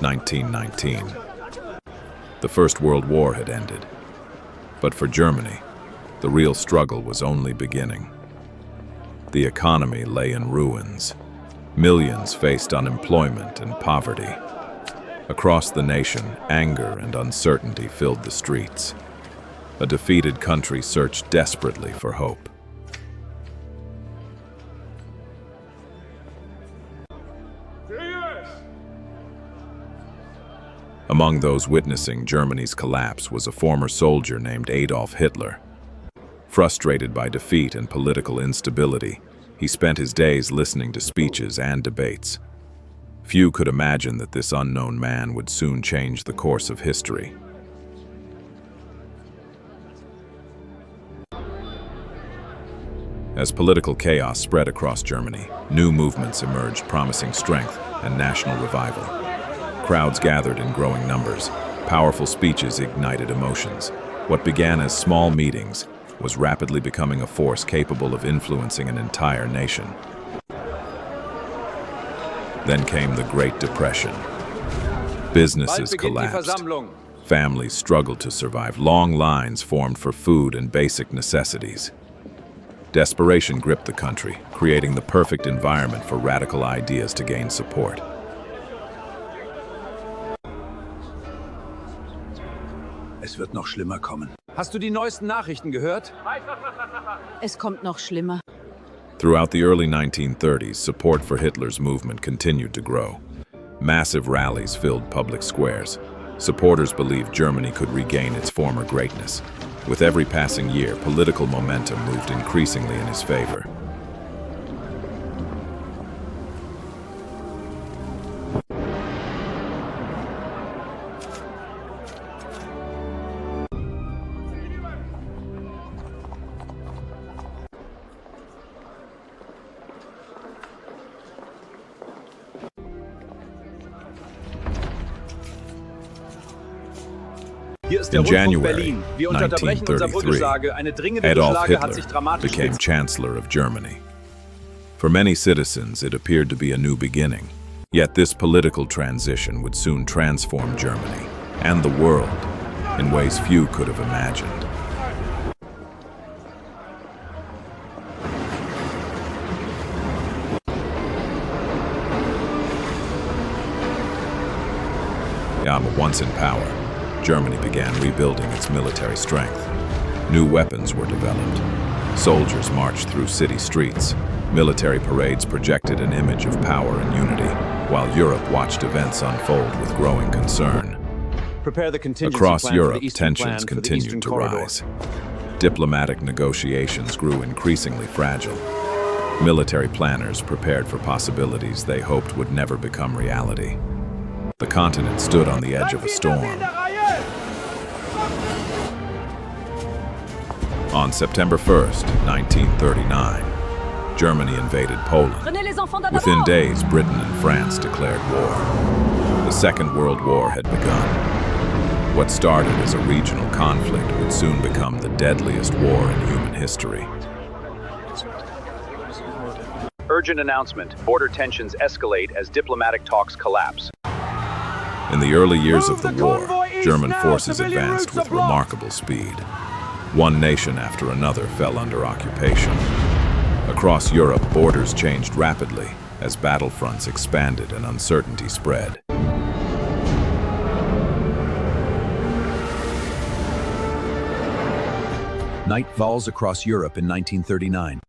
1919. The First World War had ended. But for Germany, the real struggle was only beginning. The economy lay in ruins. Millions faced unemployment and poverty. Across the nation, anger and uncertainty filled the streets. A defeated country searched desperately for hope. Among those witnessing Germany's collapse was a former soldier named Adolf Hitler. Frustrated by defeat and political instability, he spent his days listening to speeches and debates. Few could imagine that this unknown man would soon change the course of history. As political chaos spread across Germany, new movements emerged promising strength and national revival. Crowds gathered in growing numbers. Powerful speeches ignited emotions. What began as small meetings was rapidly becoming a force capable of influencing an entire nation. Then came the Great Depression. Businesses collapsed. Families struggled to survive. Long lines formed for food and basic necessities. Desperation gripped the country, creating the perfect environment for radical ideas to gain support. Es wird noch schlimmer kommen. Hast du die neuesten Nachrichten gehört? Es kommt noch schlimmer. Throughout the early 1930s, support for Hitler's movement continued to grow. Massive rallies filled public squares. Supporters believed Germany could regain its former greatness. With every passing year, political momentum moved increasingly in his favor. In January 1933, Adolf Hitler became Chancellor of Germany. For many citizens, it appeared to be a new beginning. Yet this political transition would soon transform Germany and the world in ways few could have imagined. Once in power, Germany began rebuilding its military strength. New weapons were developed. Soldiers marched through city streets. Military parades projected an image of power and unity, while Europe watched events unfold with growing concern. Across Europe, tensions continued to rise. Diplomatic negotiations grew increasingly fragile. Military planners prepared for possibilities they hoped would never become reality. The continent stood on the edge of a storm. On September 1st, 1939, Germany invaded Poland. Within days, Britain and France declared war. The Second World War had begun. What started as a regional conflict would soon become the deadliest war in human history. Urgent announcement. Border tensions escalate as diplomatic talks collapse. In the early years of the war, German forces advanced with remarkable speed. One nation after another fell under occupation. Across Europe, borders changed rapidly as battlefronts expanded and uncertainty spread. Night falls across Europe in 1939.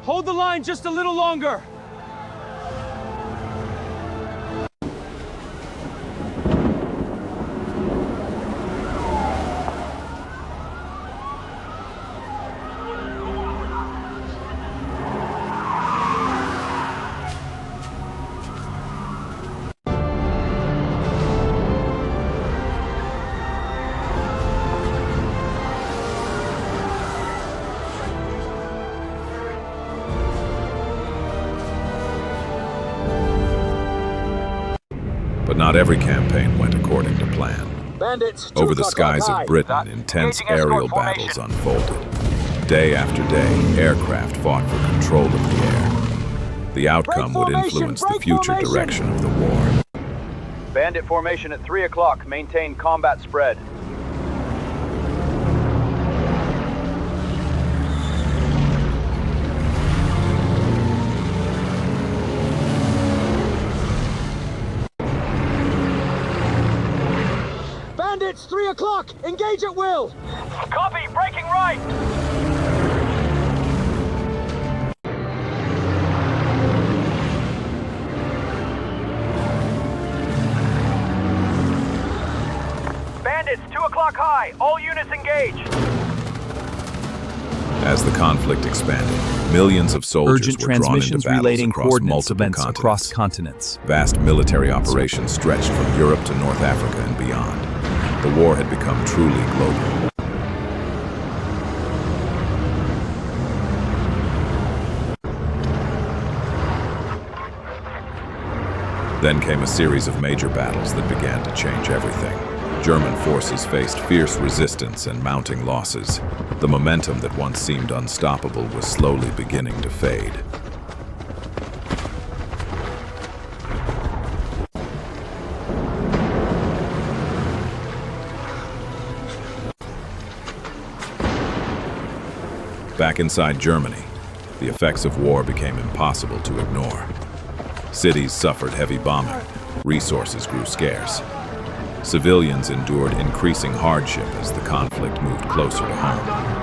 Hold the line just a little longer. not every campaign went according to plan. Bandits, Over the skies of Britain, intense aerial battles unfolded. Day after day, aircraft fought for control of the air. The outcome would influence the future direction of the war. Bandit formation at 3 o'clock. Maintain combat spread. Bandits, 3 o'clock! Engage at will! Copy, breaking right! Bandits, 2 o'clock high. All units engage. As the conflict expanded, millions of soldiers Urgent were drawn into transmissions battles relating across coordinates multiple events continents. across continents. Vast military operations stretched from Europe to North Africa and beyond. The war had become truly global. Then came a series of major battles that began to change everything. German forces faced fierce resistance and mounting losses. The momentum that once seemed unstoppable was slowly beginning to fade. Back inside Germany, the effects of war became impossible to ignore. Cities suffered heavy bombing, resources grew scarce. Civilians endured increasing hardship as the conflict moved closer to home.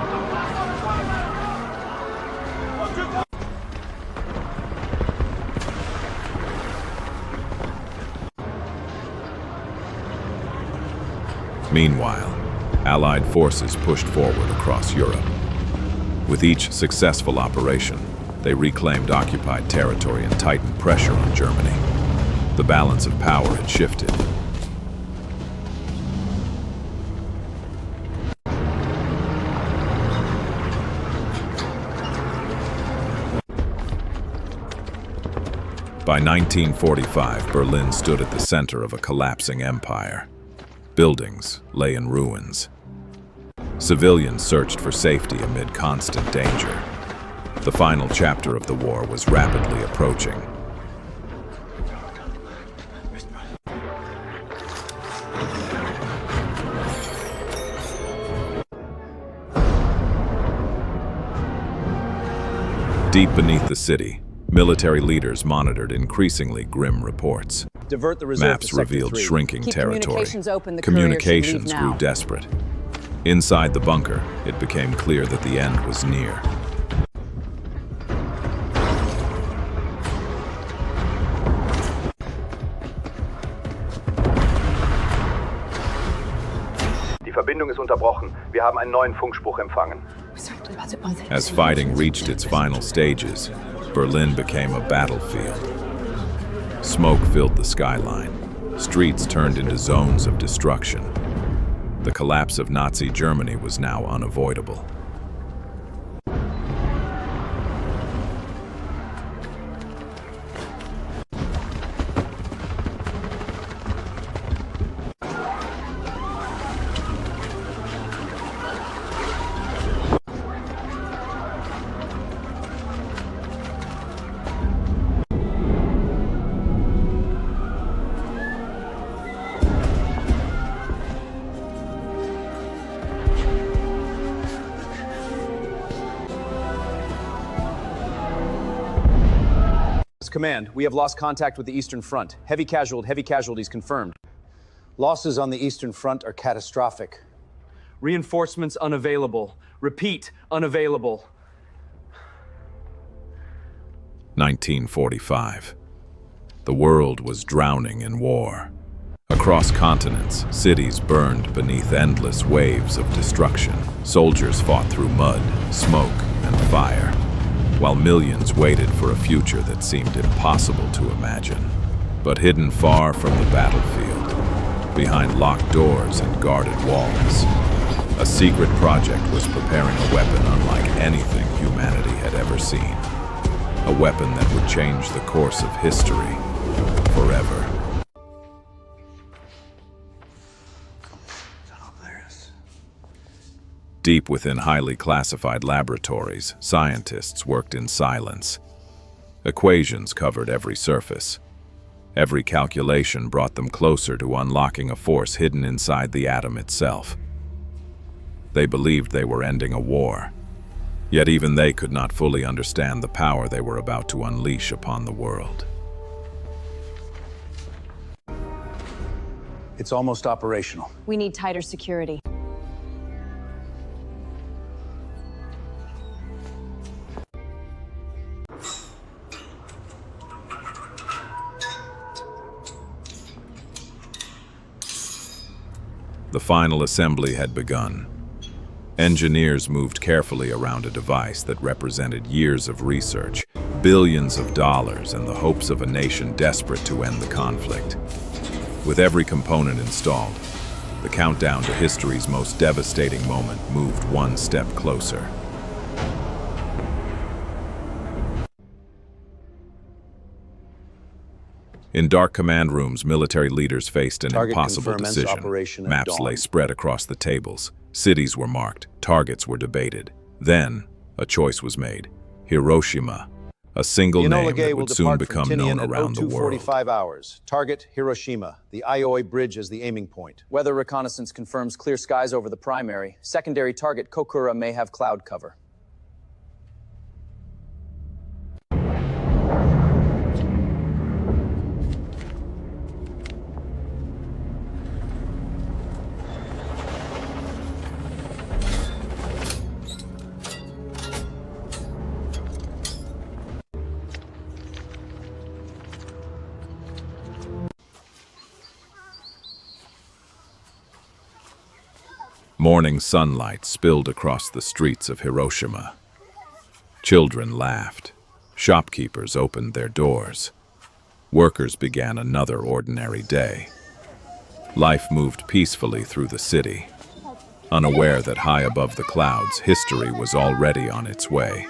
Meanwhile, Allied forces pushed forward across Europe. With each successful operation, they reclaimed occupied territory and tightened pressure on Germany. The balance of power had shifted. By 1945, Berlin stood at the center of a collapsing empire. Buildings lay in ruins. Civilians searched for safety amid constant danger. The final chapter of the war was rapidly approaching. Deep beneath the city, military leaders monitored increasingly grim reports. Divert the reserve Maps to Sector revealed 3. shrinking Keep territory. communications open. The courier should Communications leave grew now. desperate. Inside the bunker, it became clear that the end was near. Die Verbindung ist unterbrochen. Wir haben einen neuen Funkspruch empfangen. As fighting reached its final stages, Berlin became a battlefield. Smoke filled the skyline. Streets turned into zones of destruction. The collapse of Nazi Germany was now unavoidable. Command, we have lost contact with the Eastern Front. Heavy casualties confirmed. Losses on the Eastern Front are catastrophic. Reinforcements unavailable. Repeat, unavailable. 1945. The world was drowning in war. Across continents, cities burned beneath endless waves of destruction. Soldiers fought through mud, smoke, and fire, while millions waited for a future that seemed impossible to imagine. But hidden far from the battlefield, behind locked doors and guarded walls, a secret project was preparing a weapon unlike anything humanity had ever seen. A weapon that would change the course of history forever. Deep within highly classified laboratories, scientists worked in silence. Equations covered every surface. Every calculation brought them closer to unlocking a force hidden inside the atom itself. They believed they were ending a war, yet even they could not fully understand the power they were about to unleash upon the world. It's almost operational. We need tighter security. The final assembly had begun. Engineers moved carefully around a device that represented years of research, billions of dollars, and the hopes of a nation desperate to end the conflict. With every component installed, the countdown to history's most devastating moment moved one step closer. In dark command rooms, military leaders faced an Target impossible confirm ends decision. operation at Maps dawn. lay spread across the tables. Cities were marked. Targets were debated. Then, a choice was made. Hiroshima, a single Enola name Gay that will would soon depart become from known Tinian at around the world. 02:45 hours. Target Hiroshima. The Ioi Bridge is the aiming point. Weather reconnaissance confirms clear skies over the primary. Secondary target Kokura may have cloud cover. Morning sunlight spilled across the streets of Hiroshima. Children laughed. Shopkeepers opened their doors. Workers began another ordinary day. Life moved peacefully through the city, unaware that high above the clouds, history was already on its way.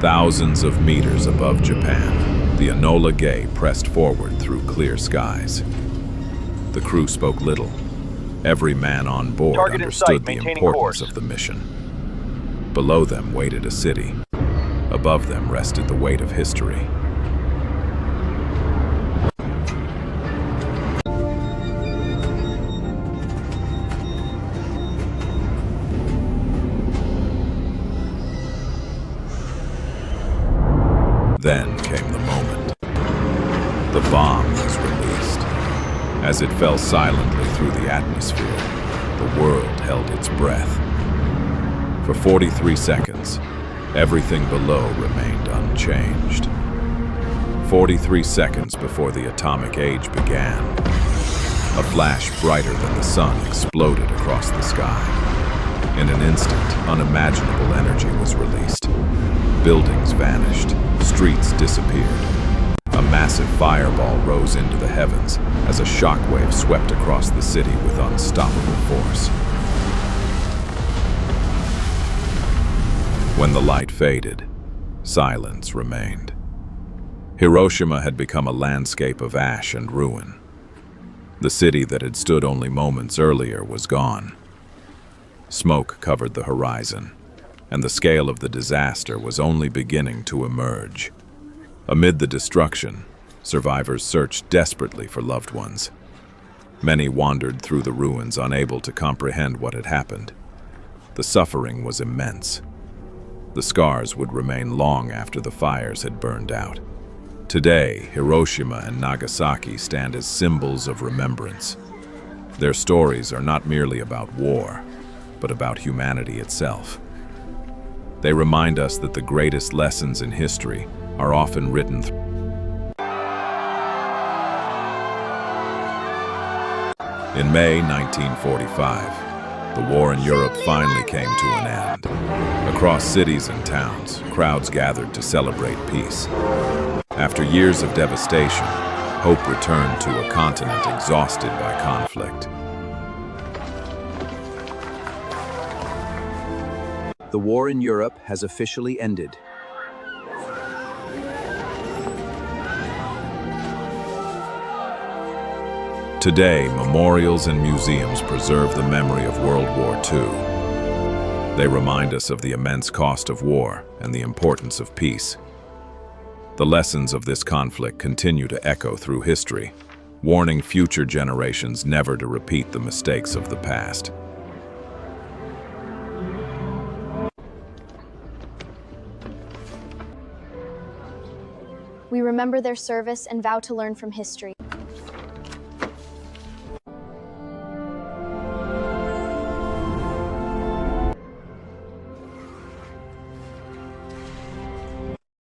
Thousands of meters above Japan, the Enola Gay pressed forward through clear skies. The crew spoke little. Every man on board Target in understood sight, the maintaining importance course. of the mission. Below them waited a city. Above them rested the weight of history. Then came the moment. The bomb was released. As it fell silently through the atmosphere, the world held its breath. For 43 seconds, everything below remained unchanged. 43 seconds before the atomic age began, a flash brighter than the sun exploded across the sky. In an instant, unimaginable energy was released. Buildings vanished, streets disappeared. A massive fireball rose into the heavens as a shockwave swept across the city with unstoppable force. When the light faded, silence remained. Hiroshima had become a landscape of ash and ruin. The city that had stood only moments earlier was gone. Smoke covered the horizon, and the scale of the disaster was only beginning to emerge. Amid the destruction, survivors searched desperately for loved ones. Many wandered through the ruins, unable to comprehend what had happened. The suffering was immense. The scars would remain long after the fires had burned out. Today, Hiroshima and Nagasaki stand as symbols of remembrance. Their stories are not merely about war, but about humanity itself. They remind us that the greatest lessons in history are often written In May 1945, the war in Europe finally came to an end. Across cities and towns, crowds gathered to celebrate peace. After years of devastation, hope returned to a continent exhausted by conflict. The war in Europe has officially ended. Today, memorials and museums preserve the memory of World War II. They remind us of the immense cost of war and the importance of peace. The lessons of this conflict continue to echo through history, warning future generations never to repeat the mistakes of the past. We remember their service and vow to learn from history.